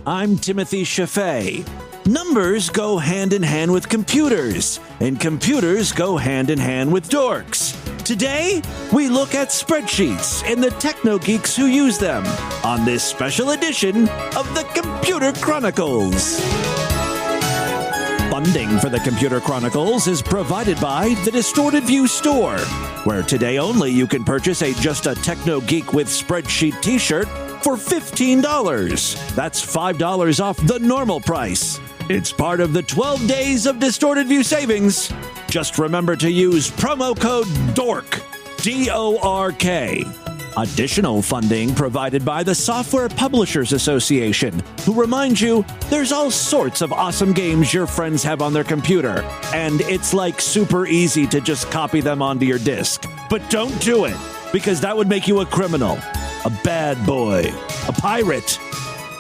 I'm Timothy Chaffee. Numbers go hand in hand with computers, and computers go hand in hand with dorks. Today, we look at spreadsheets and the techno geeks who use them on this special edition of the Computer Chronicles. Funding for the Computer Chronicles is provided by the Distorted View store, where today only you can purchase just a Techno Geek with Spreadsheet t-shirt for $15. That's $5 off the normal price. It's part of the 12 days of Distorted View savings. Just remember to use promo code DORK, D-O-R-K. Additional funding provided by the Software Publishers Association, who reminds you there's all sorts of awesome games your friends have on their computer, and it's like super easy to just copy them onto your disk. But don't do it, because that would make you a criminal, a bad boy, a pirate.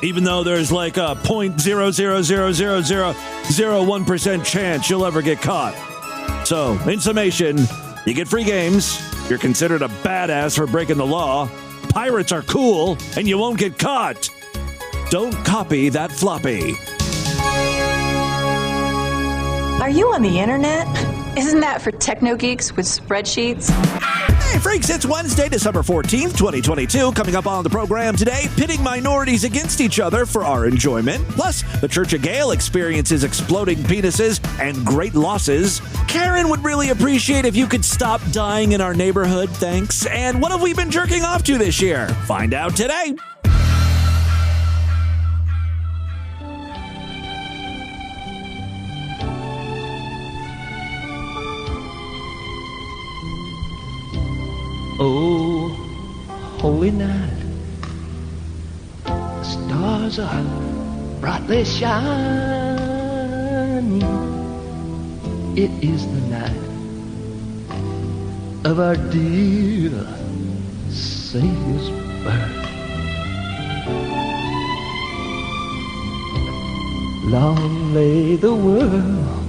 Even though there's like a 0.0000001% chance you'll ever get caught. So, in summation, you get free games, you're considered a badass for breaking the law, pirates are cool, and you won't get caught. Don't copy that floppy. Are you on the internet? Isn't that for techno geeks with spreadsheets? Hey freaks, it's Wednesday, December 14th, 2022. Coming up on the program today, pitting minorities against each other for our enjoyment. Plus, the Church of Gale experiences exploding penises and great losses. Karen would really appreciate if you could stop dying in our neighborhood, thanks. And what have we been jerking off to this year? Find out today. Oh, holy night, stars are brightly shining. It is the night of our dear Savior's birth. Long lay the world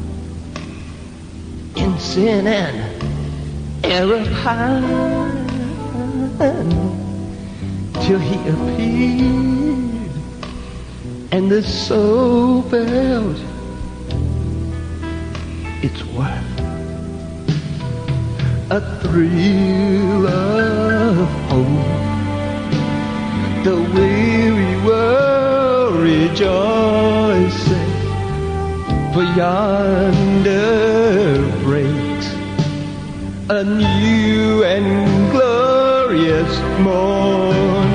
in sin and error high, till he appeared and the soul felt its worth. A thrill of hope, the weary world rejoicing, for yonder breaks a new and glorious morn.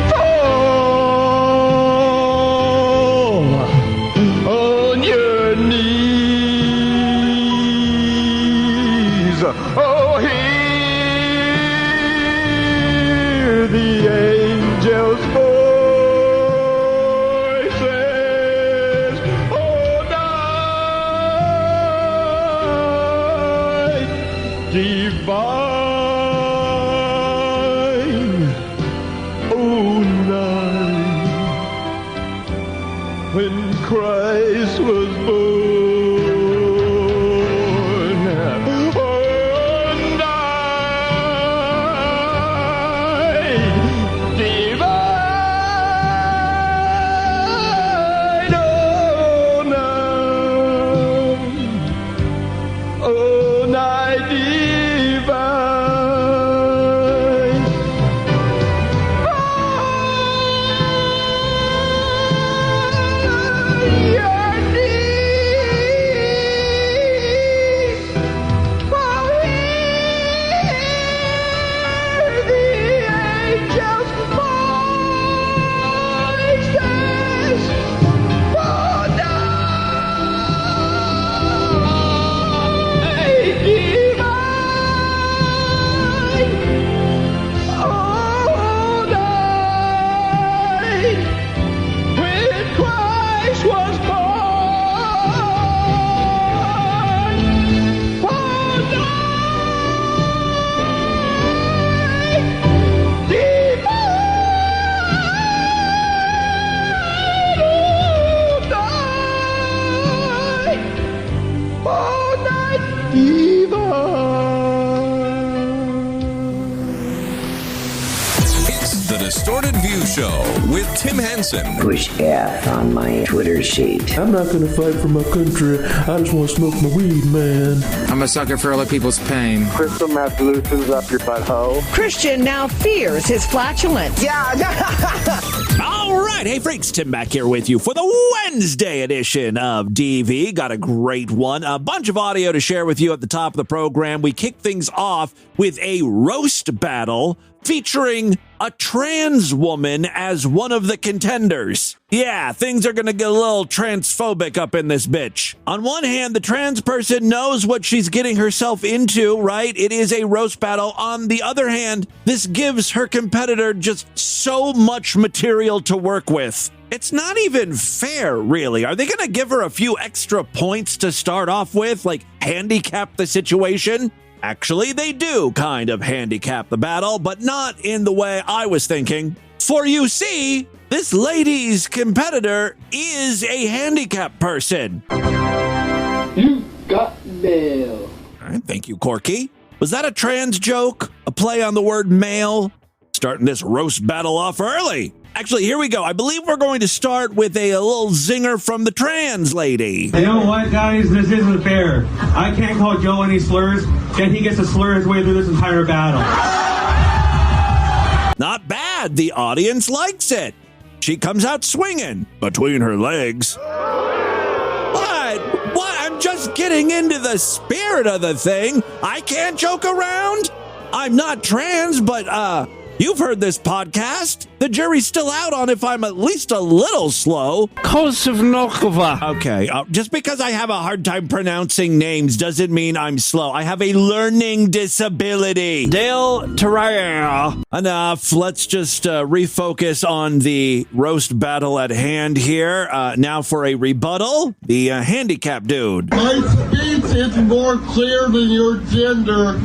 Fall on your knees. Oh, hear the angels' voices. Oh, night divine, oh night when Christ was born. Oh night divine, oh night divine. Your knees, oh, hear the angels' voices. Oh, night divine, oh, night when Christ was born. Oh, night divine, oh, night divine. It's the Distorted View Show with Tim Henson. Push F on my Twitter sheet. I'm not gonna fight for my country. I just want to smoke my weed, man. I'm a sucker for other people's pain. Crystal meth loosens up your butthole. Christian now fears his flatulence. All right, hey freaks, Tim back here with you for the Wednesday edition of DV. Got a great one, a bunch of audio to share with you at the top of the program. We kick things off with a roast battle featuring a trans woman as one of the contenders. Yeah, things are gonna get a little transphobic up in this bitch. On one hand, the trans person knows what she's getting herself into, right? It is a roast battle. On the other hand, this gives her competitor just so much material to work with. It's not even fair, really. Are they gonna give her a few extra points to start off with, like handicap the situation? Actually, they do kind of handicap the battle, but not in the way I was thinking. For you see, this lady's competitor is a handicapped person. You got mail. All right, thank you, Corky. Was that a trans joke? A play on the word male? Starting this roast battle off early. Actually, here we go. I believe we're going to start with a little zinger from the trans lady. You know what, guys? This isn't fair. I can't call Joe any slurs, yet he gets to slur his way through this entire battle. Not bad. The audience likes it. She comes out swinging between her legs. What? I'm just getting into the spirit of the thing. I can't joke around. I'm not trans, but, you've heard this podcast. The jury's still out on if I'm at least a little slow. Kosovnokova. Okay, just because I have a hard time pronouncing names doesn't mean I'm slow. I have a learning disability. Del Terraria. Enough. Let's just refocus on the roast battle at hand here. Now for a rebuttal, the handicap dude. My speech is more clear than your gender.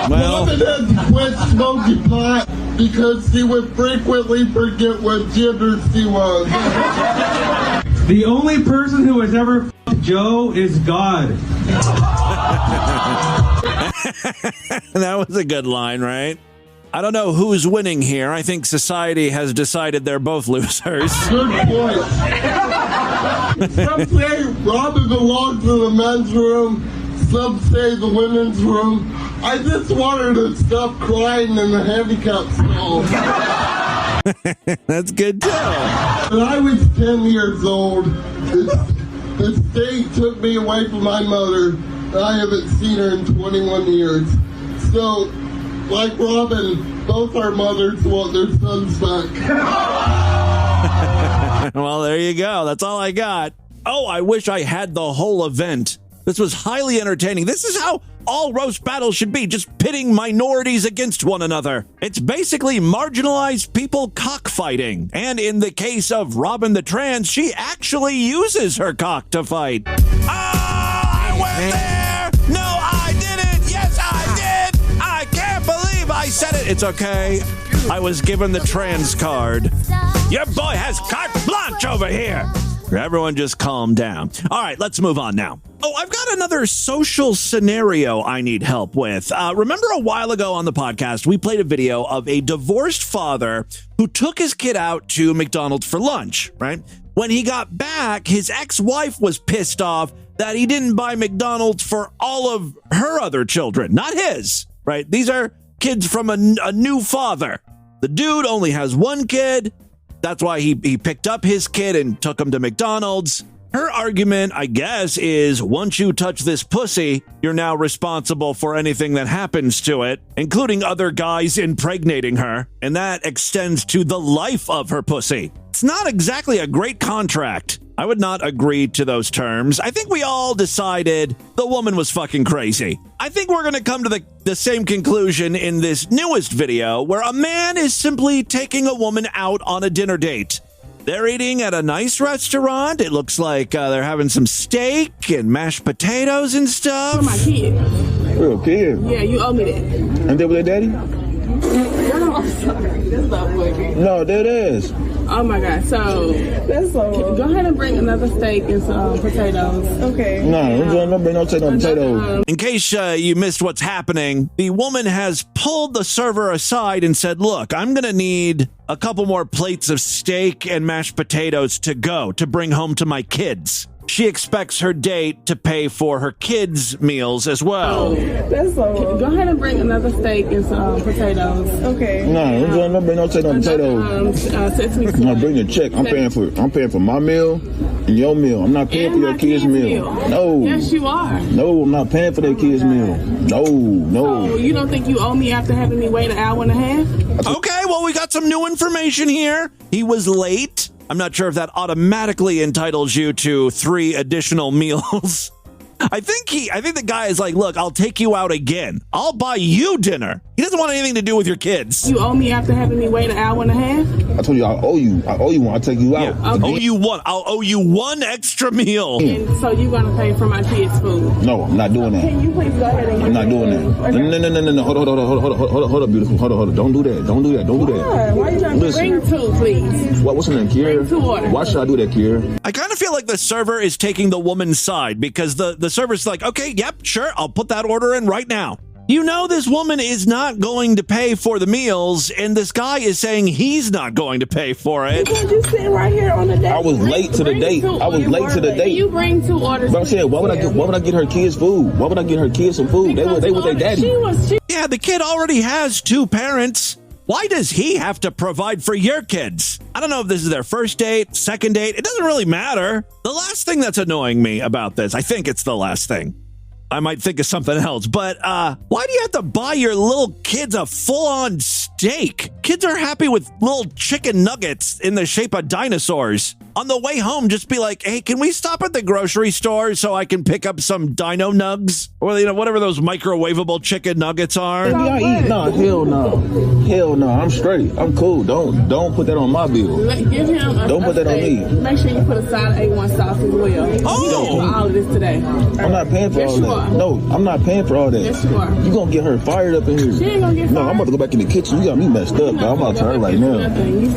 Well, Robin had to quit smoking pot because she would frequently forget what gender she was. The only person who has ever f***ed Joe is God. that was a good line, right? I don't know who's winning here. I think society has decided they're both losers. Good point. Some say Robin belongs to the men's room. Some say the women's room. I just wanted to stop crying in the handicap stall. That's good too. When I was 10 years old, the state took me away from my mother, and I haven't seen her in 21 years. So, like Robin, both our mothers want their sons back. Well, there you go. That's all I got. Oh, I wish I had the whole event. This was highly entertaining. This is how all roast battles should be, just pitting minorities against one another. It's basically marginalized people cockfighting. And in the case of Robin the Trans, she actually uses her cock to fight. Oh, I went there! No, I didn't! Yes, I did! I can't believe I said it! It's okay. I was given the trans card. Your boy has carte blanche over here! Everyone just calm down. All right, let's move on now. Oh, I've got another social scenario I need help with. Remember a while ago on the podcast, we played a video of a divorced father who took his kid out to McDonald's for lunch, right? When he got back, his ex-wife was pissed off that he didn't buy McDonald's for all of her other children, not his, right? These are kids from a new father. The dude only has one kid. That's why he picked up his kid and took him to McDonald's. Her argument, I guess, is once you touch this pussy, you're now responsible for anything that happens to it, including other guys impregnating her, and that extends to the life of her pussy. It's not exactly a great contract. I would not agree to those terms. I think we all decided the woman was fucking crazy. I think we're going to come to the same conclusion in this newest video, where a man is simply taking a woman out on a dinner date. They're eating at a nice restaurant. It looks like they're having some steak and mashed potatoes and stuff. For my kid. Real kid? Yeah, you owe me that. And they with their daddy? No, I'm sorry. That's not funny. No, that is. Oh my God. So That's so. go ahead and bring another steak and some potatoes. Okay. No, don't bring no potatoes. In case you missed what's happening, the woman has pulled the server aside and said, look, I'm going to need a couple more plates of steak and mashed potatoes to go to bring home to my kids. She expects her date to pay for her kids' meals as well. That's so. Go ahead and bring another steak and some potatoes. Okay. No, don't bring no potatoes. Sesame seed. No, bring the check. I'm paying for my meal and your meal. I'm not paying for your kids' meal. No. Yes, you are. No, I'm not paying for their kids' meal. No. So you don't think you owe me after having me wait an hour and a half? Okay, well, we got some new information here. He was late. I'm not sure if that automatically entitles you to 3 additional meals. I think the guy is like, look, I'll take you out again. I'll buy you dinner. He doesn't want anything to do with your kids. You owe me after having me wait an hour and a half? I told you I owe you one. I'll take you out. Yeah, I'll owe you one. I'll owe you 1 extra meal. And so you're going to pay for my kids' food? No, I'm not doing that. Can you please go ahead and I'm not doing that. No. Hold up, beautiful. Hold up. Don't do that. Why you trying to bring 2, please? What's in there, Kier? Bring 2 orders. Why should I do that, Kier? I kind of feel like the server is taking the woman's side because the server's like, okay, yep, sure, I'll put that order in right now. You know this woman is not going to pay for the meals, and this guy is saying he's not going to pay for it. You just sitting right here on the date. I was late to the date. Can you bring 2 orders? But I'm saying, why would I get her kids food? Why would I get her kids some food? They with their daddy. Yeah, the kid already has 2 parents. Why does he have to provide for your kids? I don't know if this is their first date, second date. It doesn't really matter. The last thing that's annoying me about this, I think it's the last thing. I might think of something else, but why do you have to buy your little kids a full-on steak? Kids are happy with little chicken nuggets in the shape of dinosaurs. On the way home, just be like, hey, can we stop at the grocery store so I can pick up some dino nugs? Or, whatever those microwavable chicken nuggets are. Y'all eat? No, hell no. I'm straight. I'm cool. Don't put that on my bill. Give him Don't put that on me. Make sure you put a side of A1 sauce as well. Oh! You don't for all of this today. I'm not paying for all that. No, I'm not paying for all that. Yes, you are. You gonna get her fired up in here. She ain't gonna get fired. No, I'm about to go back in the kitchen. You got me messed up, bro. I'm about to tell her right now.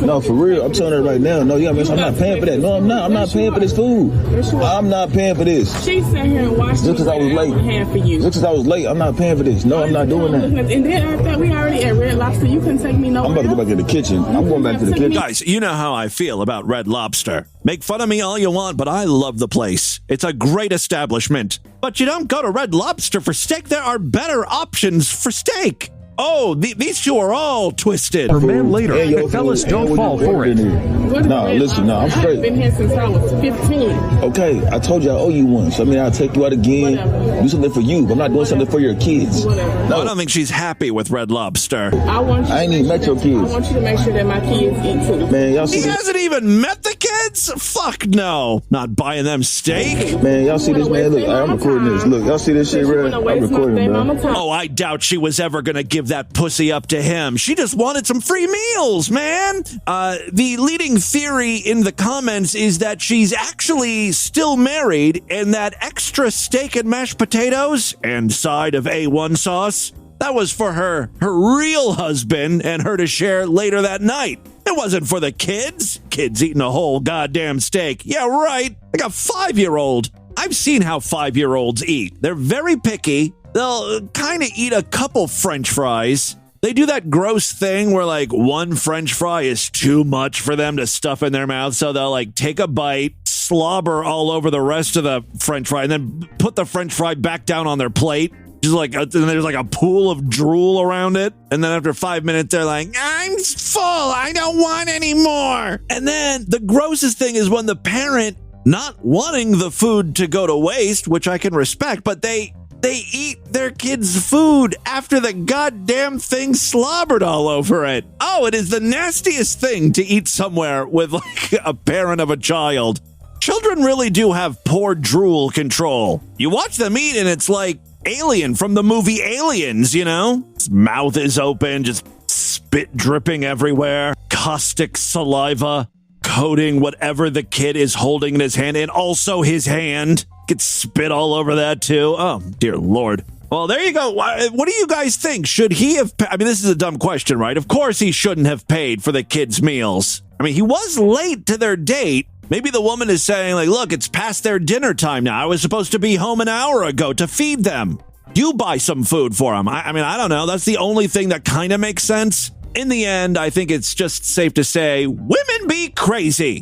No, for real. I'm telling her right now. No, you got me. I'm not paying for that. No, I'm not. I'm not paying for this food. I'm not paying for this. She sat here and watched just because I was late. Just because I was late, I'm not paying for this. No, I'm not doing that. And then I thought we already at Red Lobster. You couldn't take me nowhere. I'm about to go back in the kitchen. I'm going back to the kitchen. Guys, you know how I feel about Red Lobster. Make fun of me all you want, but I love the place. It's a great establishment. But you don't go to Red Lobster for steak. There are better options for steak. Oh, these 2 are all twisted. For men later, the fellas don't fall for it. No, listen, no, I'm straight. I've been here since I was 15. Okay, I told you I owe you one. So, I'll take you out again. Whatever. Do something for you, but I'm not doing something for your kids. Whatever. No, I don't think she's happy with Red Lobster. I ain't even met your kids. I want you to make sure that my kids eat too. Man, y'all see He hasn't even met the kids? Fuck no. Not buying them steak. Man, y'all see this, man? Look, I'm recording this. Look, y'all see this shit, Red? I'm recording, bro. Oh, I doubt she was ever going to give that pussy up to him. She just wanted some free meals, man. The leading theory in the comments is that she's actually still married and that extra steak and mashed potatoes and side of A1 sauce, that was for her real husband and her to share later that night. It wasn't for the kids. Kids eating a whole goddamn steak. Yeah, right. Like a 5-year-old. I've seen how 5-year-olds eat. They're very picky. They'll kind of eat a couple French fries. They do that gross thing where, like, one French fry is too much for them to stuff in their mouth, so they'll, like, take a bite, slobber all over the rest of the French fry, and then put the French fry back down on their plate. Just like, and there's like a pool of drool around it. And then after 5 minutes, they're like, I'm full. I don't want any more. And then the grossest thing is when the parent, not wanting the food to go to waste, which I can respect, but they eat their kids' food after the goddamn thing slobbered all over it. Oh, it is the nastiest thing to eat somewhere with like a parent of a child. Children really do have poor drool control. You watch them eat and it's like Alien from the movie Aliens, you know? His mouth is open, just spit dripping everywhere, caustic saliva coating whatever the kid is holding in his hand, and also his hand gets spit all over that too. Oh, dear Lord. Well, there you go. What do you guys think? Should he have... I mean, this is a dumb question, right? Of course he shouldn't have paid for the kids' meals. I mean, he was late to their date. Maybe the woman is saying, like, look, it's past their dinner time now. I was supposed to be home an hour ago to feed them. You buy some food for them. I mean, I don't know. That's the only thing that kind of makes sense. In the end, I think it's just safe to say, women be crazy.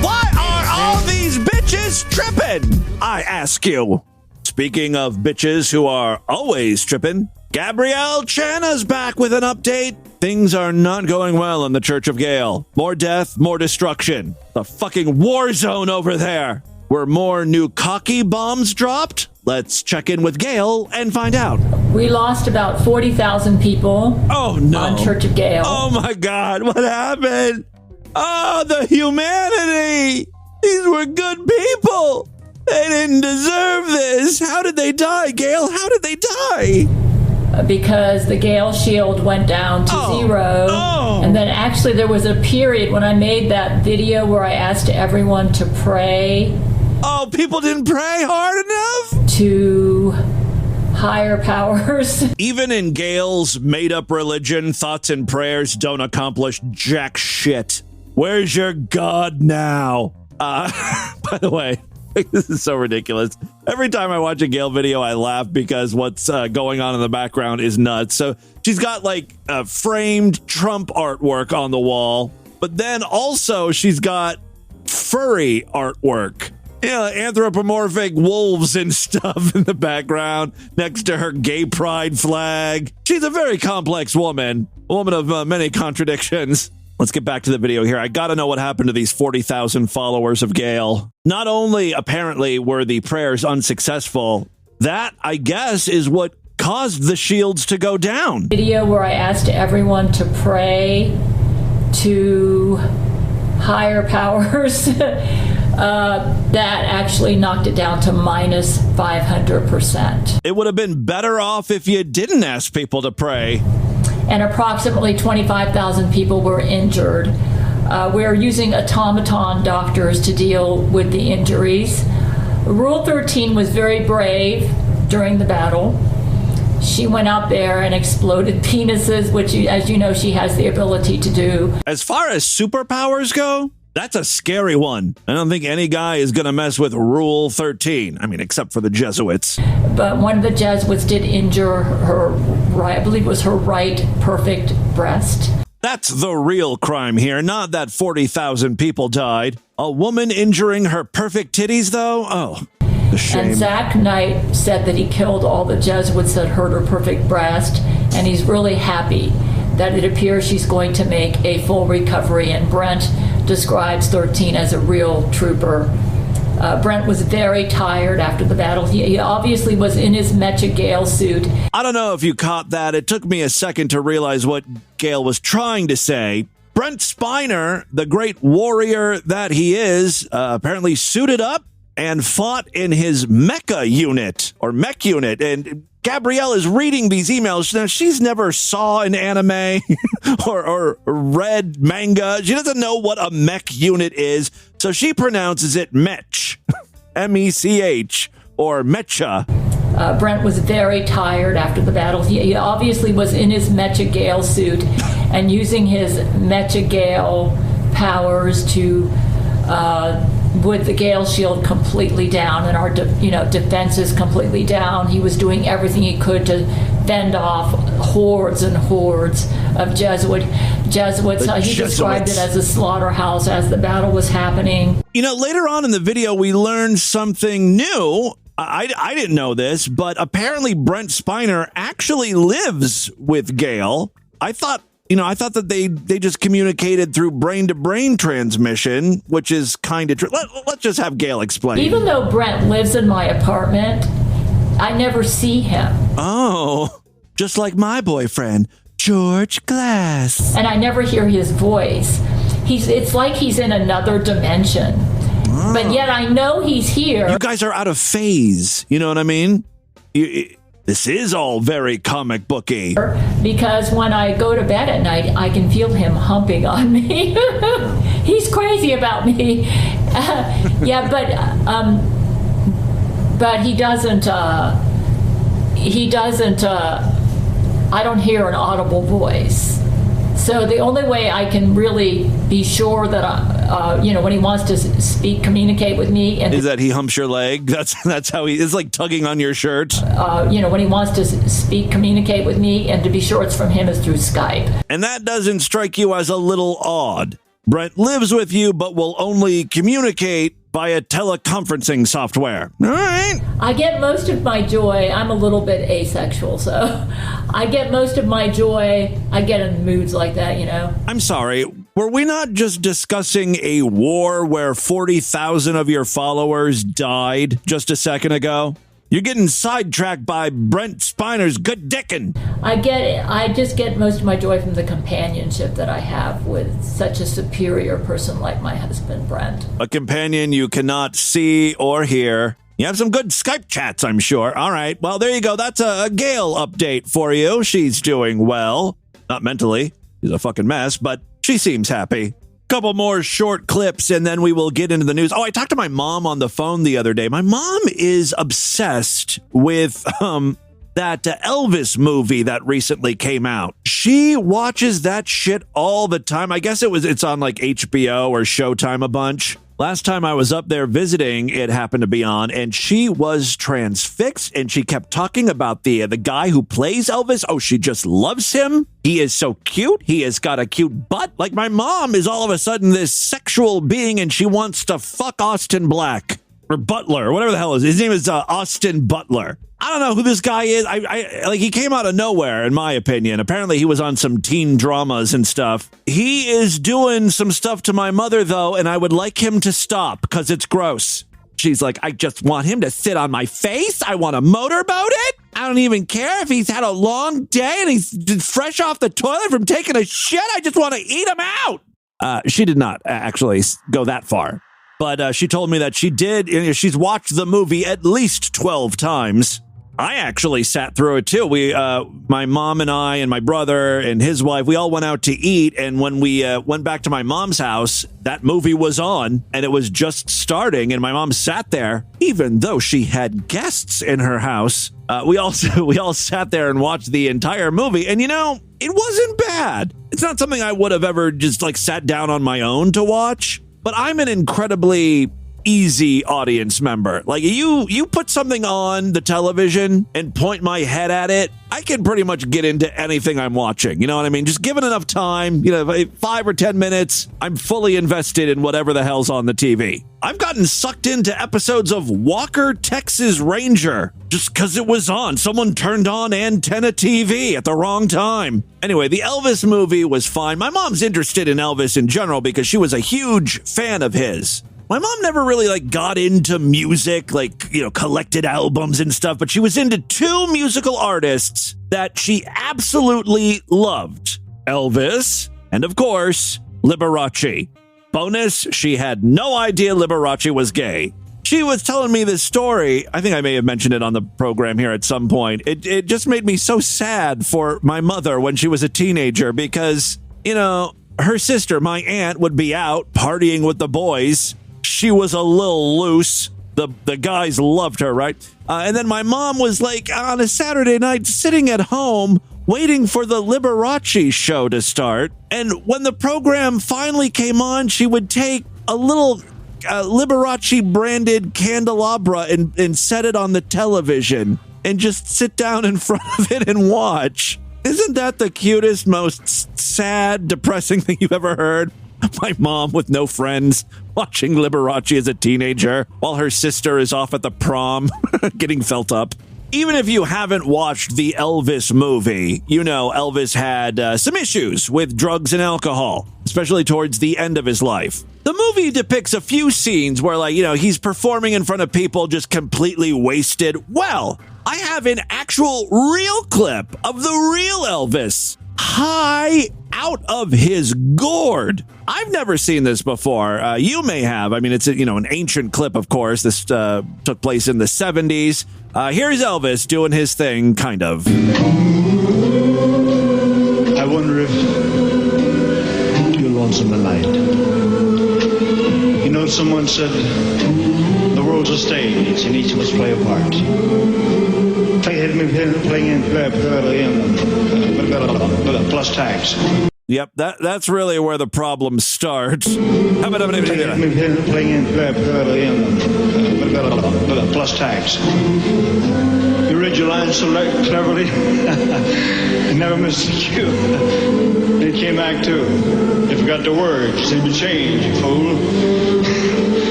Why are all these bitches tripping? I ask you. Speaking of bitches who are always tripping, Gabrielle Chana's back with an update. Things are not going well in the Church of Gale. More death, more destruction. The fucking war zone over there. Were more new cocky bombs dropped? Let's check in with Gale and find out. We lost about 40,000 people on Church of Gale. Oh my God, what happened? Oh, the humanity. These were good people. They didn't deserve this. How did they die, Gale? How did they die? Because the Gale shield went down to 0. And then actually there was a period when I made that video where I asked everyone to pray. Oh, people didn't pray hard enough? To higher powers. Even in Gale's made-up religion, thoughts and prayers don't accomplish jack shit. Where's your God now? By the way, this is so ridiculous. Every time I watch a Gale video, I laugh because what's going on in the background is nuts. So she's got like framed Trump artwork on the wall, but then also she's got furry artwork. Yeah, anthropomorphic wolves and stuff in the background next to her gay pride flag. She's a very complex woman, a woman of many contradictions. Let's get back to the video here. I got to know what happened to these 40,000 followers of Gale. Not only, apparently, were the prayers unsuccessful, that, I guess, is what caused the shields to go down. Video where I asked everyone to pray to higher powers. That actually knocked it down to minus 500%. It would have been better off if you didn't ask people to pray. And approximately 25,000 people were injured. We're using automaton doctors to deal with the injuries. Rule 13 was very brave during the battle. She went out there and exploded penises, which, as you know, she has the ability to do. As far as superpowers go, that's a scary one. I don't think any guy is going to mess with Rule 13. I mean, except for the Jesuits. But one of the Jesuits did injure her right, I believe it was her right perfect breast. That's the real crime here, not that 40,000 people died. A woman injuring her perfect titties, though? Oh, the shame. And Zach Knight said that he killed all the Jesuits that hurt her perfect breast, and he's really happy that it appears she's going to make a full recovery. And Brent describes 13 as a real trooper. Brent was very tired after the battle. He obviously was in his Mecha Gale suit. I don't know if you caught that. It took me a second to realize what Gale was trying to say. Brent Spiner, the great warrior that he is, apparently suited up and fought in his mecha unit, or mech unit. And Gabrielle is reading these emails. Now, she's never saw an anime or read manga. She doesn't know what a mech unit is, so she pronounces it mech, M-E-C-H, or mecha. Brent was very tired after the battle. He obviously was in his Mecha Gale suit and using his Mecha Gale powers to with the Gale shield completely down and our defenses completely down. He was doing everything he could to fend off hordes and hordes of Jesuits. He described it as a slaughterhouse as the battle was happening. You know, later on in the video, we learned something new. I didn't know this, but apparently Brent Spiner actually lives with Gale. I thought that they just communicated through brain-to-brain transmission, which is kind of true. Let's just have Gale explain. Even though Brent lives in my apartment, I never see him. Oh, just like my boyfriend, George Glass. And I never hear his voice. It's like he's in another dimension. Oh. But yet I know he's here. You guys are out of phase. You know what I mean? This is all very comic booky. Because when I go to bed at night, I can feel him humping on me. He's crazy about me. But he doesn't. he doesn't, I don't hear an audible voice. So the only way I can really be sure that, when he wants to communicate with me. And is that he humps your leg? That's how it's like tugging on your shirt. When he wants to communicate with me and to be sure it's from him is through Skype. And that doesn't strike you as a little odd. Brent lives with you, but will only communicate via teleconferencing software. All right. I get most of my joy. I'm a little bit asexual, so I get most of my joy. I get in moods like that, I'm sorry. Were we not just discussing a war where 40,000 of your followers died just a second ago? You're getting sidetracked by Brent Spiner's good dickin'. I just get most of my joy from the companionship that I have with such a superior person like my husband, Brent. A companion you cannot see or hear. You have some good Skype chats, I'm sure. All right. Well, there you go. That's a Gail update for you. She's doing well. Not mentally. She's a fucking mess, but she seems happy. Couple more short clips and then we will get into the news. Oh, I talked to my mom on the phone the other day. My mom is obsessed with that Elvis movie that recently came out. She watches that shit all the time. I guess it's on like HBO or Showtime a bunch. Last time I was up there visiting, it happened to be on, and she was transfixed, and she kept talking about the guy who plays Elvis. Oh, she just loves him. He is so cute. He has got a cute butt. Like, my mom is all of a sudden this sexual being, and she wants to fuck Austin Black. Or Butler, whatever the hell is. His name is Austin Butler. I don't know who this guy is. I he came out of nowhere, in my opinion. Apparently, he was on some teen dramas and stuff. He is doing some stuff to my mother, though, and I would like him to stop because it's gross. She's like, I just want him to sit on my face. I want to motorboat it. I don't even care if he's had a long day and he's fresh off the toilet from taking a shit. I just want to eat him out. She did not actually go that far. But she told me that she did. She's watched the movie at least 12 times. I actually sat through it too. My mom and I and my brother and his wife, we all went out to eat. And when we went back to my mom's house, that movie was on and it was just starting. And my mom sat there, even though she had guests in her house. We all sat there and watched the entire movie. And, it wasn't bad. It's not something I would have ever just sat down on my own to watch. But I'm an incredibly easy audience member. Like, you put something on the television and point my head at it, I can pretty much get into anything I'm watching. You know what I mean? Just given enough time, 5 or 10 minutes, I'm fully invested in whatever the hell's on the TV. I've gotten sucked into episodes of Walker, Texas Ranger just because it was on. Someone turned on antenna TV at the wrong time. Anyway, the Elvis movie was fine. My mom's interested in Elvis in general because she was a huge fan of his. My mom never really got into music, collected albums and stuff, but she was into two musical artists that she absolutely loved. Elvis and, of course, Liberace. Bonus, she had no idea Liberace was gay. She was telling me this story. I think I may have mentioned it on the program here at some point. It just made me so sad for my mother when she was a teenager because, her sister, my aunt, would be out partying with the boys. She was a little loose. The guys loved her, right? And then my mom was on a Saturday night sitting at home waiting for the Liberace show to start. And when the program finally came on, she would take a little Liberace branded candelabra and set it on the television and just sit down in front of it and watch. Isn't that the cutest, most sad, depressing thing you've ever heard? My mom with no friends watching Liberace as a teenager while her sister is off at the prom getting felt up. Even if you haven't watched the Elvis movie, Elvis had some issues with drugs and alcohol, especially towards the end of his life. The movie depicts a few scenes where, he's performing in front of people just completely wasted. Well, I have an actual real clip of the real Elvis. High out of his gourd. I've never seen this before. You may have. I mean, it's an ancient clip, of course. This took place in the 70s. Here's Elvis doing his thing, kind of. I wonder if you're lonesome tonight. Someone said the world's a stage and each of us play a part. Fate had plus tax. Yep, that's really where the problem starts. Plus tax. You read your lines so cleverly. Never missed a cue. It came back too. You forgot the words. They would change, you fool.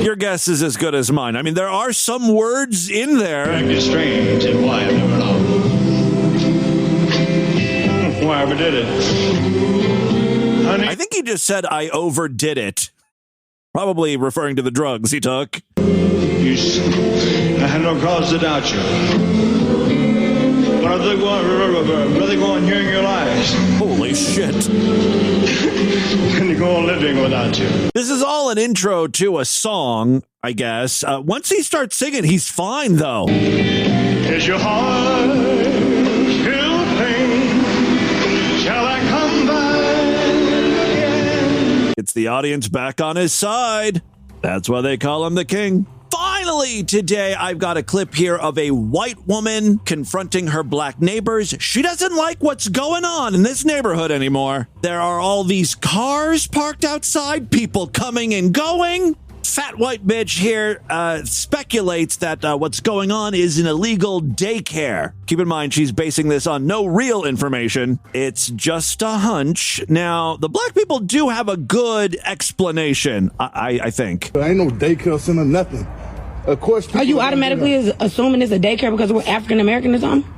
Your guess is as good as mine. I mean, there are some words in there. It's strange, and why, I never know. Why I ever did it. Honey. I think he just said I overdid it. Probably referring to the drugs he took. I had no cause to doubt you. But I'd rather go on hearing your lies. Holy shit. And you go on living without you. This is all an intro to a song, I guess. Once he starts singing, he's fine, though. Is your heart still pain? Shall I come back again? It's the audience back on his side. That's why they call him the king. Finally, today, I've got a clip here of a white woman confronting her black neighbors. She doesn't like what's going on in this neighborhood anymore. There are all these cars parked outside, people coming and going. Fat white bitch here speculates that what's going on is an illegal daycare. Keep in mind, she's basing this on no real information. It's just a hunch. Now, the black people do have a good explanation, I think. There ain't no daycare center, nothing. Of course. Are you automatically assuming it's a daycare because we're African American or something?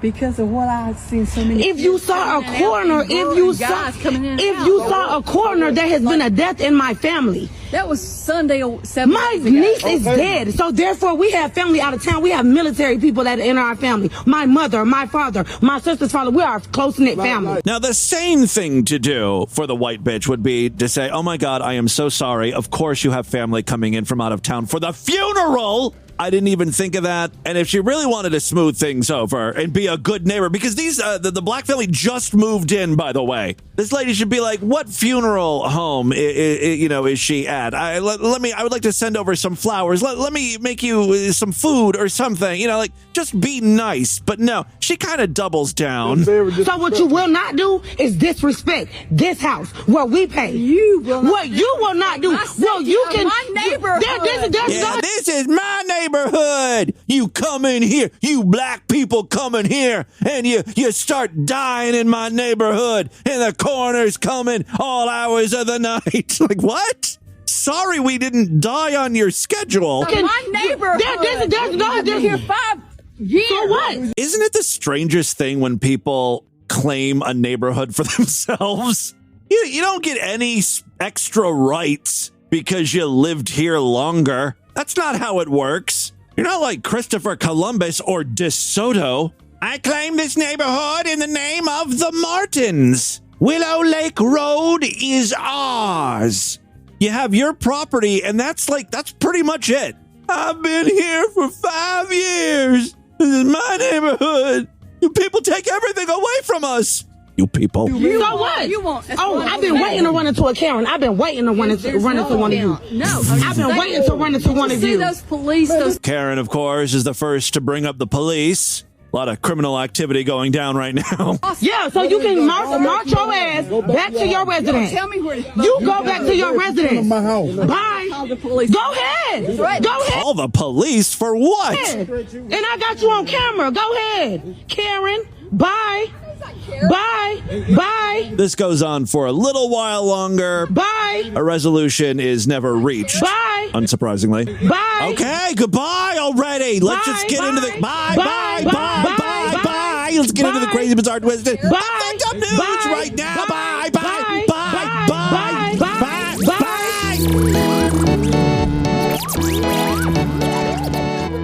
Because of what I've seen so many. If you saw a coroner, if you saw a coroner, there has been a death in my family. That was Sunday 7 My niece is dead, so therefore we have family out of town. We have military people that are in our family. My mother, my father, my sister's father. We are a close-knit family. Now, the sane thing to do for the white bitch would be to say, oh my God, I am so sorry. Of course you have family coming in from out of town for the funeral. I didn't even think of that. And if she really wanted to smooth things over and be a good neighbor, because these the black family just moved in, by the way. This lady should be like, what funeral home is she at? I would like to send over some flowers. Let me make you some food or something. Just be nice. But no, she kind of doubles down. So what you will not do is disrespect this house where we pay. What you will not do. Well, you can. My neighborhood. This is my neighborhood. You come in here, you black people come in here, and you start dying in my neighborhood, and the coroner's coming all hours of the night. Like, what? Sorry we didn't die on your schedule. My neighborhood. I've been here 5 years. So what? Isn't it the strangest thing when people claim a neighborhood for themselves? You don't get any extra rights because you lived here longer. That's not how it works. You're not like Christopher Columbus or DeSoto. I claim this neighborhood in the name of the Martins. Willow Lake Road is ours. You have your property, and that's pretty much it. I've been here for 5 years. This is my neighborhood. You people take everything away from us. You people. So what? I've been waiting to run into a Karen. I've been waiting to run into one of you. No. I've been waiting to run into one of you. See those police? Karen, of course, is the first to bring up the police. A lot of criminal activity going down right now. Yeah, so you can march your ass back to your residence. Tell me where you go back to your residence. Bye. Call the police. Go ahead. Go ahead. Call the police for what? And I got you on camera. Go ahead, Karen. Bye. Bye. This goes on for a little while longer. Bye. A resolution is never reached. Bye. Unsurprisingly. Bye. Okay, goodbye already. Let's just get into the bye. Let's get into the crazy, bizarre, twisted. Fucked up news right now. Bye.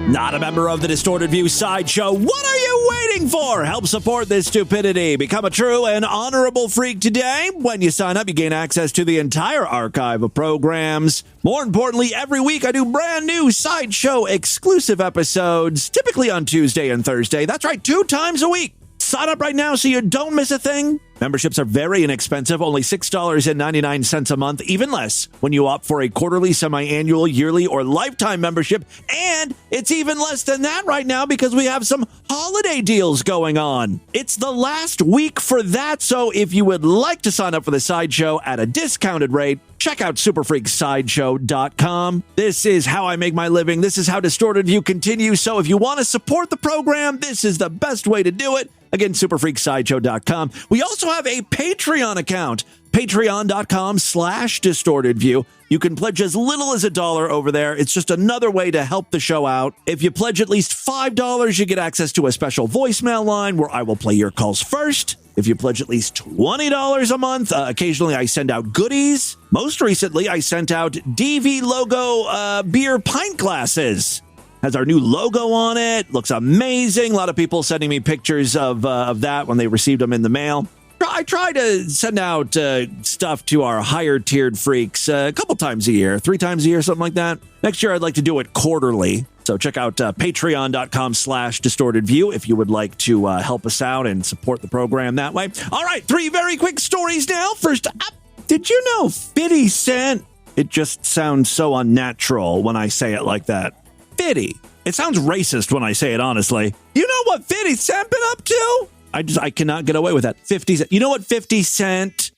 Not a member of the Distorted View Sideshow. What are you waiting for? Help support this stupidity. Become a true and honorable freak today. When you sign up, you gain access to the entire archive of programs. More importantly, every week I do brand new Sideshow exclusive episodes, typically on Tuesday and Thursday. That's right, 2 times a week. Sign up right now so you don't miss a thing. Memberships are very inexpensive, only $6.99 a month, even less when you opt for a quarterly, semi-annual, yearly, or lifetime membership. And it's even less than that right now because we have some holiday deals going on. It's the last week for that, so if you would like to sign up for the Sideshow at a discounted rate, check out superfreaksideshow.com. This is how I make my living. This is how Distorted View continues. So if you want to support the program, this is the best way to do it. Again, superfreaksideshow.com. We also have a Patreon account, patreon.com/distortedview. You can pledge as little as $1 over there. It's just another way to help the show out. If you pledge at least $5, you get access to a special voicemail line where I will play your calls first. If you pledge at least $20 a month, occasionally I send out goodies. Most recently, I sent out DV logo beer pint glasses. Has our new logo on it. Looks amazing. A lot of people sending me pictures of that when they received them in the mail. I try to send out stuff to our higher tiered freaks a couple times a year, 3 times a year, something like that. Next year, I'd like to do it quarterly. So check out patreon.com/distortedview if you would like to help us out and support the program that way. All right, 3 very quick stories now. First up, did you know 50 Cent? It just sounds so unnatural when I say it like that. 50. It sounds racist when I say it, honestly. You know what 50 Cent been up to? I cannot get away with that. 50 Cent. You know what 50 Cent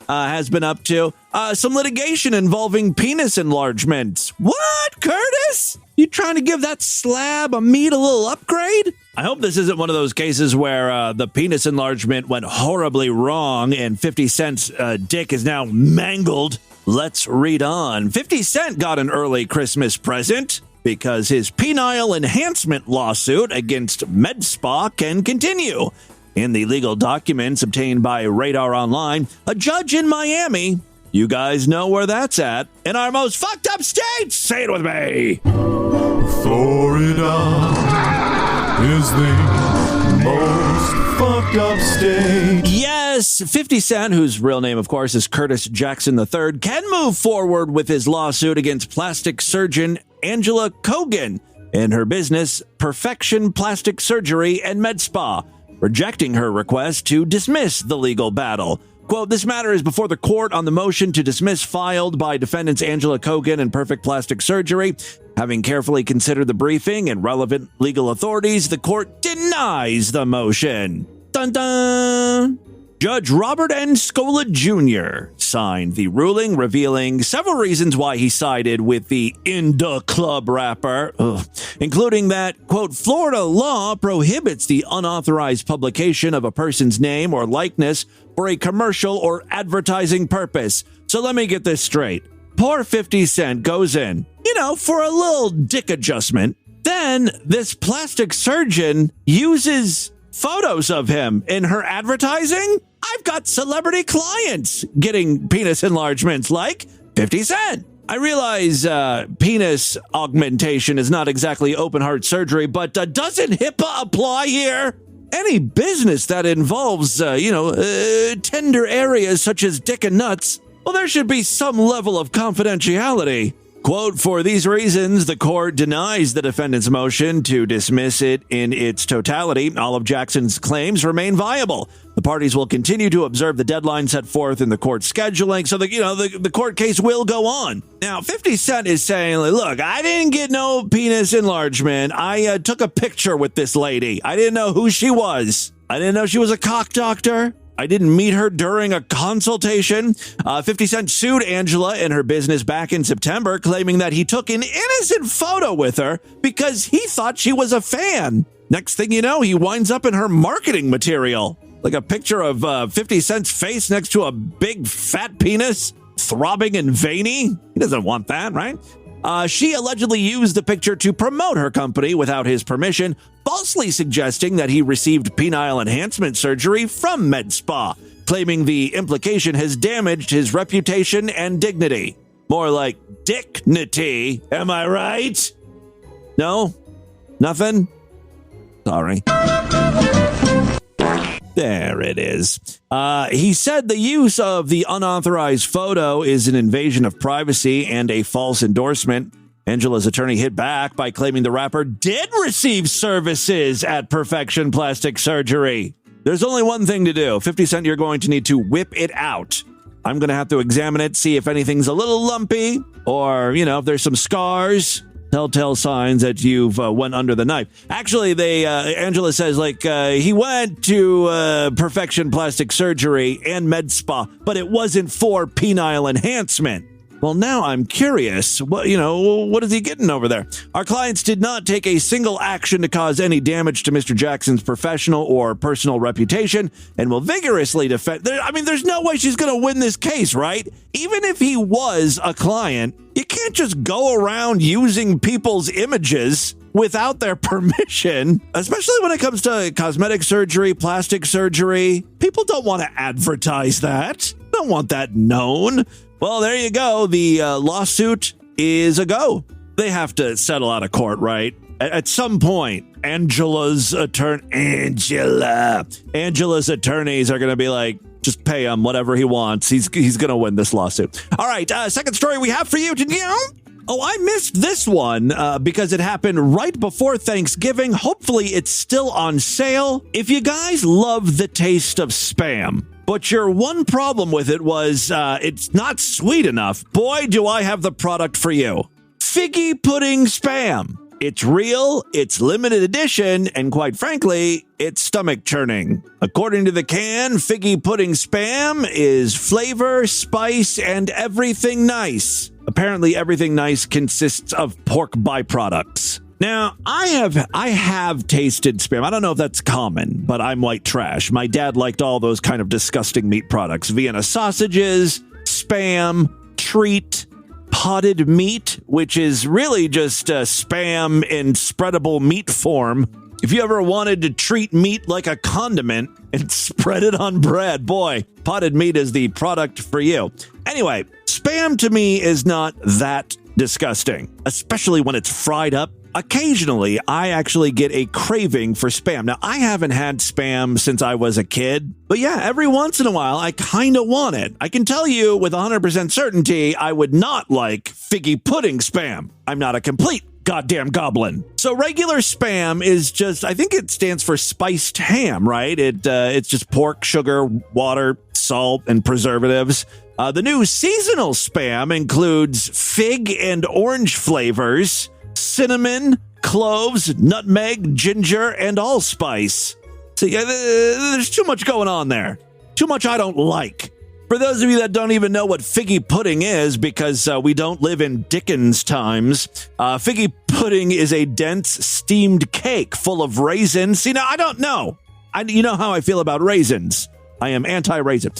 has been up to? Some litigation involving penis enlargements. What, Curtis? You trying to give that slab of meat a little upgrade? I hope this isn't one of those cases where the penis enlargement went horribly wrong and 50 Cent's dick is now mangled. Let's read on. 50 Cent got an early Christmas present because his penile enhancement lawsuit against MedSpa can continue. In the legal documents obtained by Radar Online, a judge in Miami, you guys know where that's at, in our most fucked up state, say it with me. Florida is the most fucked up state. Yes, 50 Cent, whose real name, of course, is Curtis Jackson III, can move forward with his lawsuit against plastic surgeon Angela Kogan in her business Perfection Plastic Surgery and Med Spa, rejecting her request to dismiss the legal battle. Quote, this matter is before the court on the motion to dismiss filed by defendants Angela Kogan and Perfect Plastic Surgery. Having carefully considered the briefing and relevant legal authorities, the court denies the motion. Dun dun! Judge Robert N. Scola Jr. signed the ruling, revealing several reasons why he sided with the In Da Club rapper, including that, quote, Florida law prohibits the unauthorized publication of a person's name or likeness for a commercial or advertising purpose. So let me get this straight. Poor 50 Cent goes in, for a little dick adjustment. Then this plastic surgeon uses photos of him in her advertising. I've got celebrity clients getting penis enlargements like 50 Cent. I realize penis augmentation is not exactly open heart surgery, but doesn't HIPAA apply here? Any business that involves, tender areas such as dick and nuts, well, there should be some level of confidentiality. Quote, for these reasons, the court denies the defendant's motion to dismiss it in its totality. All of Jackson's claims remain viable. The parties will continue to observe the deadline set forth in the court scheduling, so the court case will go on. Now, 50 Cent is saying, look, I didn't get no penis enlargement. I took a picture with this lady. I didn't know who she was. I didn't know she was a cock doctor. I didn't meet her during a consultation. 50 Cent sued Angela and her business back in September, claiming that he took an innocent photo with her because he thought she was a fan. Next thing you know, he winds up in her marketing material, like a picture of 50 Cent's face next to a big fat penis, throbbing and veiny. He doesn't want that, right? She allegedly used the picture to promote her company without his permission, falsely suggesting that he received penile enhancement surgery from Med Spa, claiming the implication has damaged his reputation and dignity. More like dick-nity, am I right? No? Nothing? Sorry. There it is. He said the use of the unauthorized photo is an invasion of privacy and a false endorsement. Angela's attorney hit back by claiming the rapper did receive services at Perfection Plastic Surgery. There's only one thing to do. 50 Cent, you're going to need to whip it out. I'm going to have to examine it, see if anything's a little lumpy or, if there's some scars, telltale signs that you've went under the knife. Actually, Angela says, he went to Perfection Plastic Surgery and Med Spa, but it wasn't for penile enhancement. Well, now I'm curious. What is he getting over there? Our clients did not take a single action to cause any damage to Mr. Jackson's professional or personal reputation and will vigorously defend. There's no way she's going to win this case, right? Even if he was a client, you can't just go around using people's images without their permission, especially when it comes to cosmetic surgery, plastic surgery. People don't want to advertise that. Don't want that known. Well, there you go. The lawsuit is a go. They have to settle out of court, right? At some point, Angela's attorneys are going to be like, just pay him whatever he wants. He's going to win this lawsuit. All right, second story we have for you. Oh, I missed this one because it happened right before Thanksgiving. Hopefully, it's still on sale. If you guys love the taste of Spam, but your one problem with it was it's not sweet enough, boy, do I have the product for you. Figgy Pudding Spam. It's real, it's limited edition, and quite frankly, it's stomach churning. According to the can, Figgy Pudding Spam is flavor, spice, and everything nice. Apparently, everything nice consists of pork byproducts. Now, I have tasted Spam. I don't know if that's common, but I'm white trash. My dad liked all those kind of disgusting meat products. Vienna sausages, Spam, Treat, potted meat, which is really just Spam in spreadable meat form. If you ever wanted to treat meat like a condiment and spread it on bread, boy, potted meat is the product for you. Anyway, Spam to me is not that disgusting, especially when it's fried up. Occasionally, I actually get a craving for Spam. Now, I haven't had Spam since I was a kid, but yeah, every once in a while, I kind of want it. I can tell you with 100% certainty, I would not like Figgy Pudding Spam. I'm not a complete goddamn goblin. So regular Spam is just, I think it stands for spiced ham, right? It's just pork, sugar, water, salt, and preservatives. The new seasonal Spam includes fig and orange flavors, cinnamon, cloves, nutmeg, ginger, and allspice. So yeah, there's too much going on there. Too much I don't like. For those of you that don't even know what figgy pudding is, because we don't live in Dickens times, figgy pudding is a dense steamed cake full of raisins. See, now I don't know. You know how I feel about raisins. I am anti-raisin.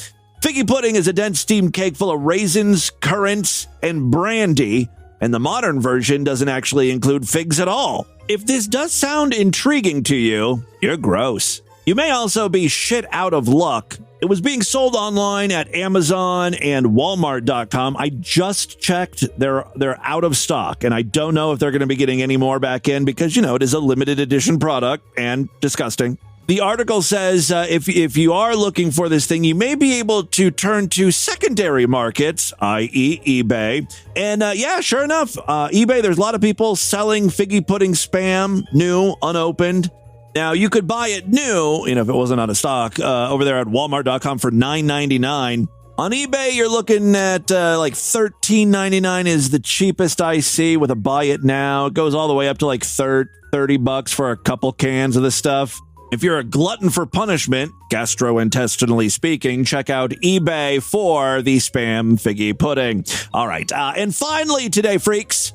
Figgy pudding is a dense steamed cake full of raisins, currants, and brandy. And the modern version doesn't actually include figs at all. If this does sound intriguing to you, you're gross. You may also be shit out of luck. It was being sold online at Amazon and Walmart.com. I just checked. They're out of stock, and I don't know if they're going to be getting any more back in because, it is a limited edition product and disgusting. The article says if you are looking for this thing, you may be able to turn to secondary markets, i.e. eBay. And yeah, sure enough, eBay, there's a lot of people selling figgy pudding Spam, new, unopened. Now, you could buy it new, if it wasn't out of stock, over there at Walmart.com for $9.99. On eBay, you're looking at like $13.99 is the cheapest I see with a buy it now. It goes all the way up to like $30 for a couple cans of this stuff. If you're a glutton for punishment, gastrointestinally speaking, check out eBay for the Spam figgy pudding. All right. And finally today, freaks,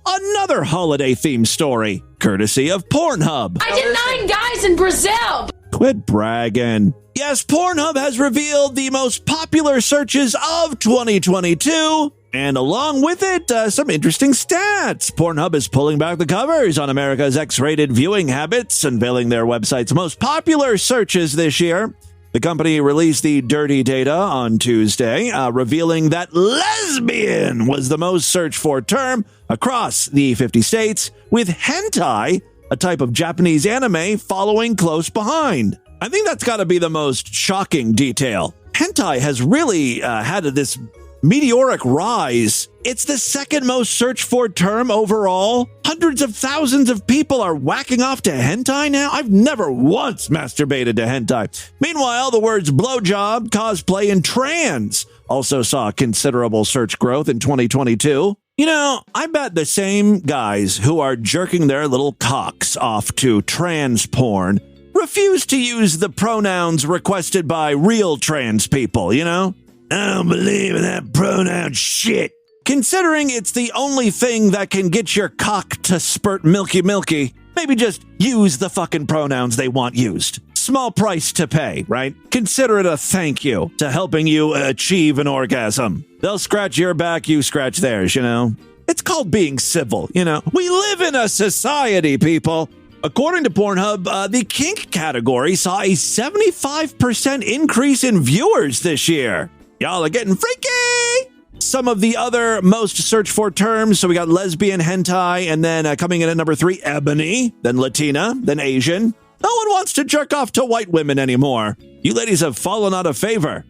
another holiday-themed story, courtesy of Pornhub. I did 9 guys in Brazil. Quit bragging. Yes, Pornhub has revealed the most popular searches of 2022. And along with it, some interesting stats. Pornhub is pulling back the covers on America's X-rated viewing habits, unveiling their website's most popular searches this year. The company released the dirty data on Tuesday, revealing that lesbian was the most searched for term across the 50 states, with hentai, a type of Japanese anime, following close behind. I think that's got to be the most shocking detail. Hentai has really had this meteoric rise. It's the second most searched for term overall. Hundreds of thousands of people are whacking off to hentai now. I've never once masturbated to hentai. Meanwhile, the words blowjob, cosplay, and trans also saw considerable search growth in 2022. You know, I bet the same guys who are jerking their little cocks off to trans porn refuse to use the pronouns requested by real trans people, you know? I don't believe in that pronoun shit. Considering it's the only thing that can get your cock to spurt milky, maybe just use the fucking pronouns they want used. Small price to pay, right? Consider it a thank you to helping you achieve an orgasm. They'll scratch your back, you scratch theirs, you know? It's called being civil, you know? We live in a society, people. According to Pornhub, the kink category saw a 75% increase in viewers this year. Y'all are getting freaky! Some of the other most searched for terms, so we got lesbian, hentai, and then coming in at number 3, ebony, then Latina, then Asian. No one wants to jerk off to white women anymore. You ladies have fallen out of favor.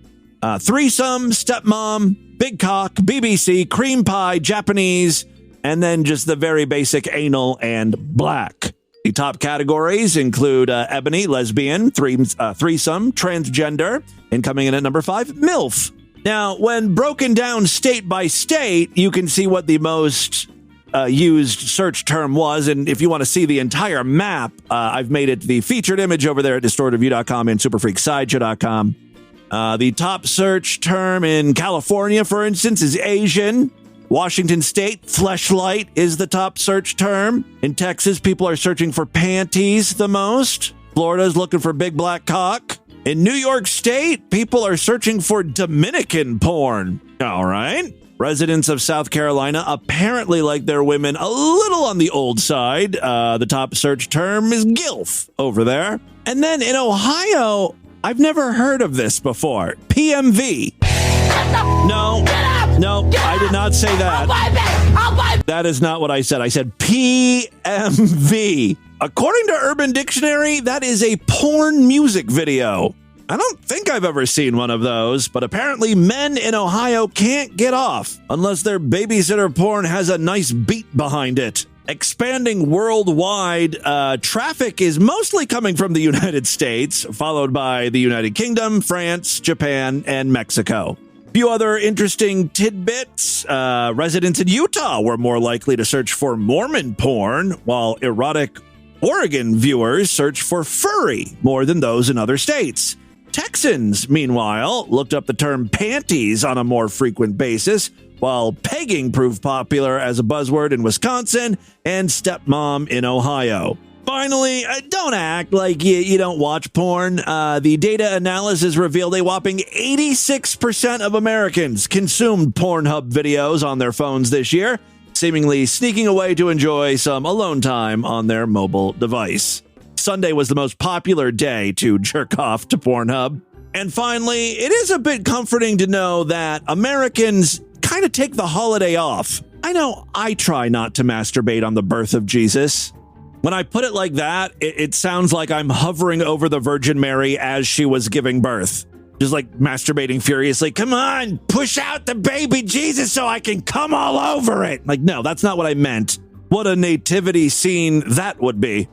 Threesome, stepmom, big cock, BBC, cream pie, Japanese, and then just the very basic anal and black. The top categories include ebony, lesbian, threesome, transgender, and coming in at number 5, MILF. Now, when broken down state by state, you can see what the most used search term was. And if you want to see the entire map, I've made it the featured image over there at distortedview.com and superfreaksideshow.com. The top search term in California, for instance, is Asian. Washington State, fleshlight is the top search term. In Texas, people are searching for panties the most. Florida's looking for big black cock. In New York State, people are searching for Dominican porn. All right. Residents of South Carolina apparently like their women a little on the old side. The top search term is GILF over there. And then in Ohio, I've never heard of this before. PMV. No, I did not say that. That is not what I said. I said PMV. According to Urban Dictionary, that is a porn music video. I don't think I've ever seen one of those, but apparently men in Ohio can't get off unless their babysitter porn has a nice beat behind it. Expanding worldwide, traffic is mostly coming from the United States, followed by the United Kingdom, France, Japan, and Mexico. Few other interesting tidbits. Residents in Utah were more likely to search for Mormon porn, while erotic Oregon viewers search for furry more than those in other states. Texans, meanwhile, looked up the term panties on a more frequent basis, while pegging proved popular as a buzzword in Wisconsin and stepmom in Ohio. Finally, don't act like you don't watch porn. The data analysis revealed a whopping 86% of Americans consumed Pornhub videos on their phones this year, seemingly sneaking away to enjoy some alone time on their mobile device. Sunday was the most popular day to jerk off to Pornhub. And finally, it is a bit comforting to know that Americans kind of take the holiday off. I know I try not to masturbate on the birth of Jesus. When I put it like that, it sounds like I'm hovering over the Virgin Mary as she was giving birth. Just like masturbating furiously. Come on, push out the baby Jesus so I can come all over it. Like, no, that's not what I meant. What a nativity scene that would be.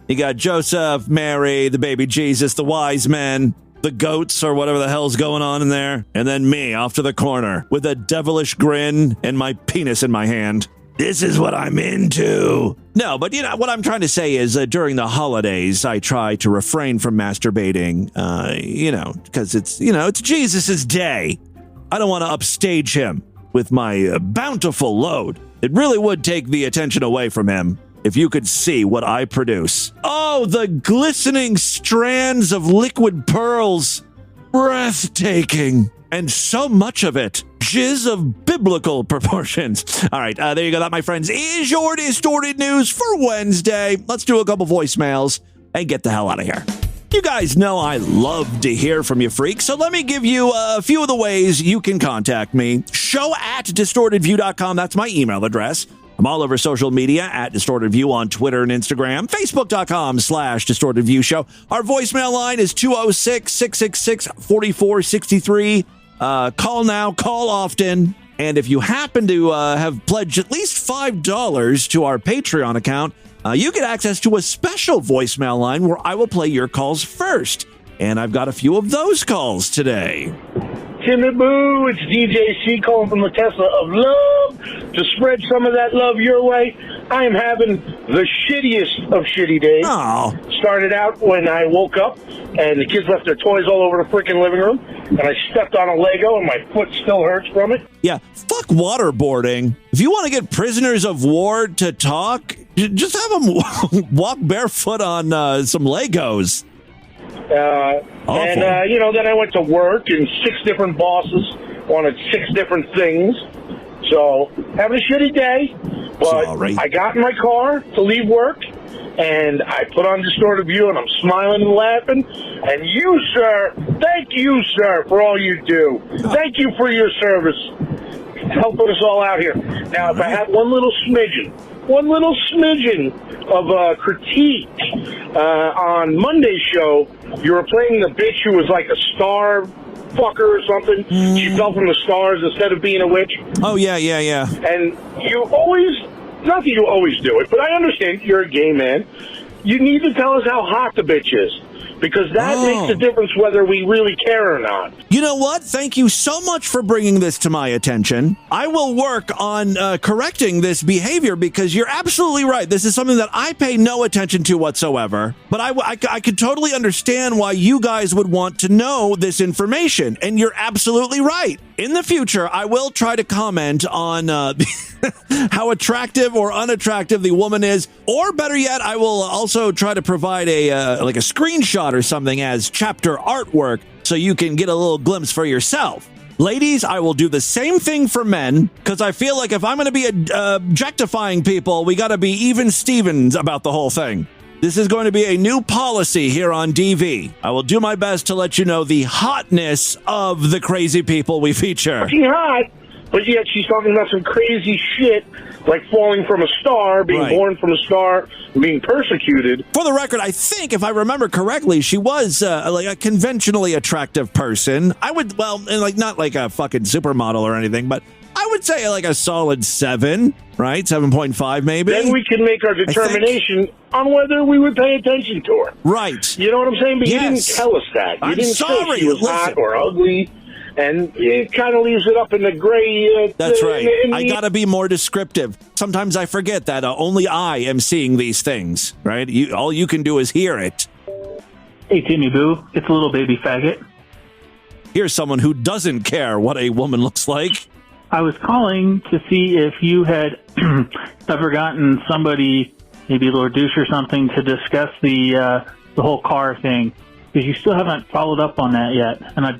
You got Joseph, Mary, the baby Jesus, the wise men, the goats or whatever the hell's going on in there. And then me off to the corner with a devilish grin and my penis in my hand. This is what I'm into. No, but what I'm trying to say is during the holidays, I try to refrain from masturbating, because it's Jesus's day. I don't want to upstage him with my bountiful load. It really would take the attention away from him if you could see what I produce. Oh, the glistening strands of liquid pearls. Breathtaking. And so much of it. Jizz of biblical proportions. All right, there you go. That, my friends, is your distorted news for Wednesday. Let's do a couple voicemails and get the hell out of here. You guys know I love to hear from you freaks, so let me give you a few of the ways you can contact me. show@distortedview.com. That's my email address. I'm all over social media at DistortedView on Twitter and Instagram. Facebook.com/DistortedViewShow. Our voicemail line is 206-666-4463. Call now, call often. And if you happen to have pledged at least $5 to our Patreon account, you get access to a special voicemail line where I will play your calls first. And I've got a few of those calls today. Timmy Boo, it's DJ C calling from the Tesla of Love to spread some of that love your way. I am having the shittiest of shitty days. Oh. Started out when I woke up and the kids left their toys all over the freaking living room, and I stepped on a Lego and my foot still hurts from it. Yeah, fuck waterboarding. If you want to get prisoners of war to talk, just have them walk barefoot on some Legos. Then I went to work, and 6 different bosses wanted 6 different things. So, having a shitty day, but I got in my car to leave work, and I put on Distorted View, and I'm smiling and laughing. And you, sir, thank you, sir, for all you do. Thank you for your service, helping us all out here. Now, if I have one little smidgen of critique on Monday's show, you were playing the bitch who was like a star fucker or something. She fell from the stars instead of being a witch. Oh, yeah. And you always, not that you always do it, but I understand you're a gay man. You need to tell us how hot the bitch is, because that makes a difference whether we really care or not. You know what? Thank you so much for bringing this to my attention. I will work on correcting this behavior, because you're absolutely right. This is something that I pay no attention to whatsoever. But I could totally understand why you guys would want to know this information. And you're absolutely right. In the future, I will try to comment on how attractive or unattractive the woman is. Or better yet, I will also try to provide a screenshot or something as chapter artwork so you can get a little glimpse for yourself. Ladies, I will do the same thing for men, because I feel like if I'm going to be objectifying people, we got to be even Stevens about the whole thing. This is going to be a new policy here on DV. I will do my best to let you know the hotness of the crazy people we feature. She's hot, but yet she's talking about some crazy shit, like falling from a star, being born from a star, being persecuted. For the record, I think, if I remember correctly, she was like a conventionally attractive person. I would, not like a fucking supermodel or anything, but I would say like a solid 7, right? 7.5 maybe. Then we can make our determination on whether we would pay attention to her. Right. You know what I'm saying? But you didn't tell us that. You didn't say she was hot or ugly. And it kind of leaves it up in the gray. That's right. I got to be more descriptive. Sometimes I forget that only I am seeing these things, right? All you can do is hear it. Hey, Timmy Boo. It's a little baby faggot. Here's someone who doesn't care what a woman looks like. I was calling to see if you had ever gotten somebody, maybe a little douche or something, to discuss the whole car thing, because you still haven't followed up on that yet, and I'd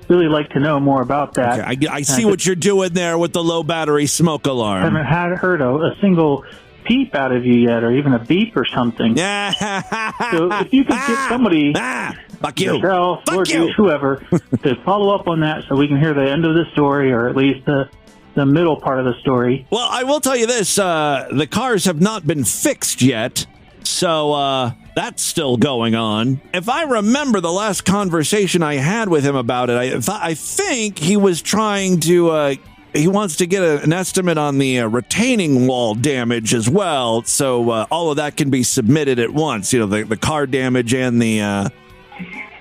really like to know more about that. Okay, I see what you're doing there with the low battery smoke alarm. I haven't heard a single peep out of you yet, or even a beep or something. Yeah. So if you could get somebody, fuck you, yourself, or whoever, to follow up on that, so we can hear the end of the story, or at least the middle part of the story. Well, I will tell you this: the cars have not been fixed yet, so that's still going on. If I remember the last conversation I had with him about it, I think he was trying to. He wants to get an estimate on the retaining wall damage as well, so all of that can be submitted at once. You know, the car damage and the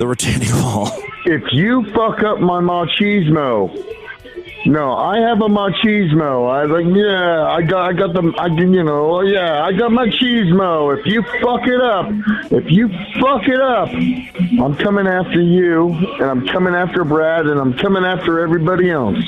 retaining wall. If you fuck up my machismo, no, I have a machismo. I got machismo. If you fuck it up, I'm coming after you, and I'm coming after Brad, and I'm coming after everybody else.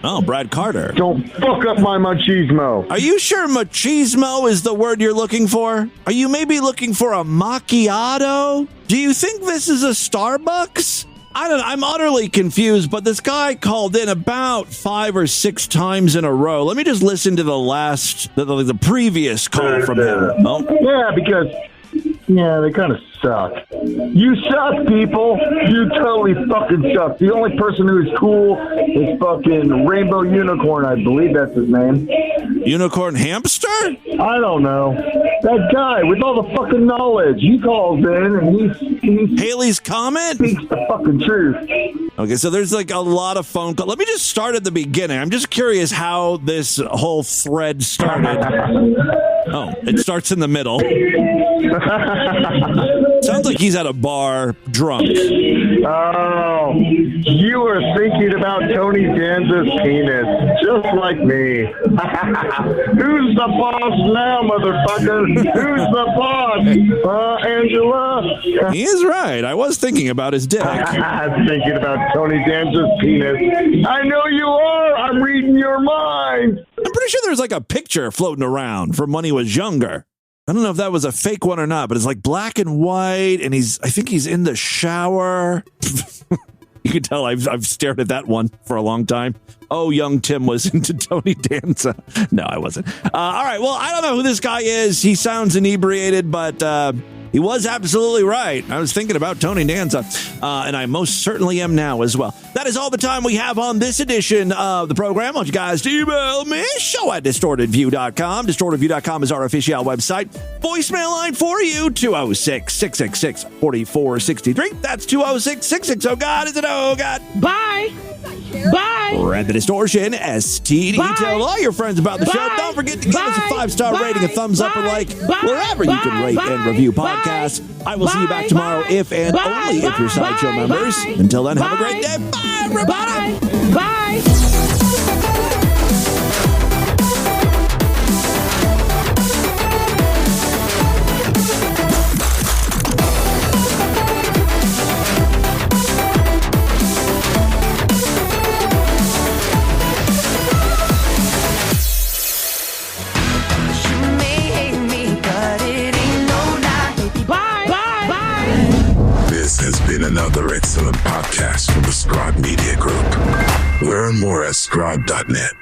Oh, Brad Carter. Don't fuck up my machismo. Are you sure machismo is the word you're looking for? Are you maybe looking for a macchiato? Do you think this is a Starbucks? I'm utterly confused, but this guy called in about 5 or 6 times in a row. Let me just listen to the previous call from him. Oh. Yeah, because they kind of suck. You suck, people. You totally fucking suck. The only person who's cool is fucking Rainbow Unicorn, I believe that's his name. Unicorn hamster? I don't know. That guy with all the fucking knowledge. He calls in and he's Haley's Comet? Speaks the fucking truth. Okay, so there's like a lot of phone calls. Let me just start at the beginning. I'm just curious how this whole thread started. Oh, it starts in the middle. Sounds like he's at a bar drunk. Oh, you were thinking about Tony Danza's penis, just like me. Who's the boss now, motherfucker? Who's the boss? Angela? He is right. I was thinking about his dick. I'm thinking about Tony Danza's penis. I know you are. I'm reading your mind. I'm pretty sure there's like a picture floating around from when he was younger. I don't know if that was a fake one or not, but it's like black and white, and I think he's in the shower. You can tell I've stared at that one for a long time. Oh, young Tim was into Tony Danza. No, I wasn't. All right, well, I don't know who this guy is. He sounds inebriated, but he was absolutely right. I was thinking about Tony Danza, and I most certainly am now as well. That is all the time we have on this edition of the program. I want you guys to email me, show@distortedview.com. Distortedview.com is our official website. Voicemail line for you, 206-666-4463. That's 206-660. Oh, God, is it? Oh, God. Bye. Bye. Read the Distortion, STD. Bye. Tell all your friends about the show. Bye. Don't forget to give us a 5-star Bye. rating, a thumbs up, or like Bye. wherever you can rate and review podcasts. I will see you back tomorrow if and only if you're Sideshow members. Until then, have a great day. Bye, everybody. Bye. This has been another excellent podcast from the Scribe Media Group. Learn more at scribe.net.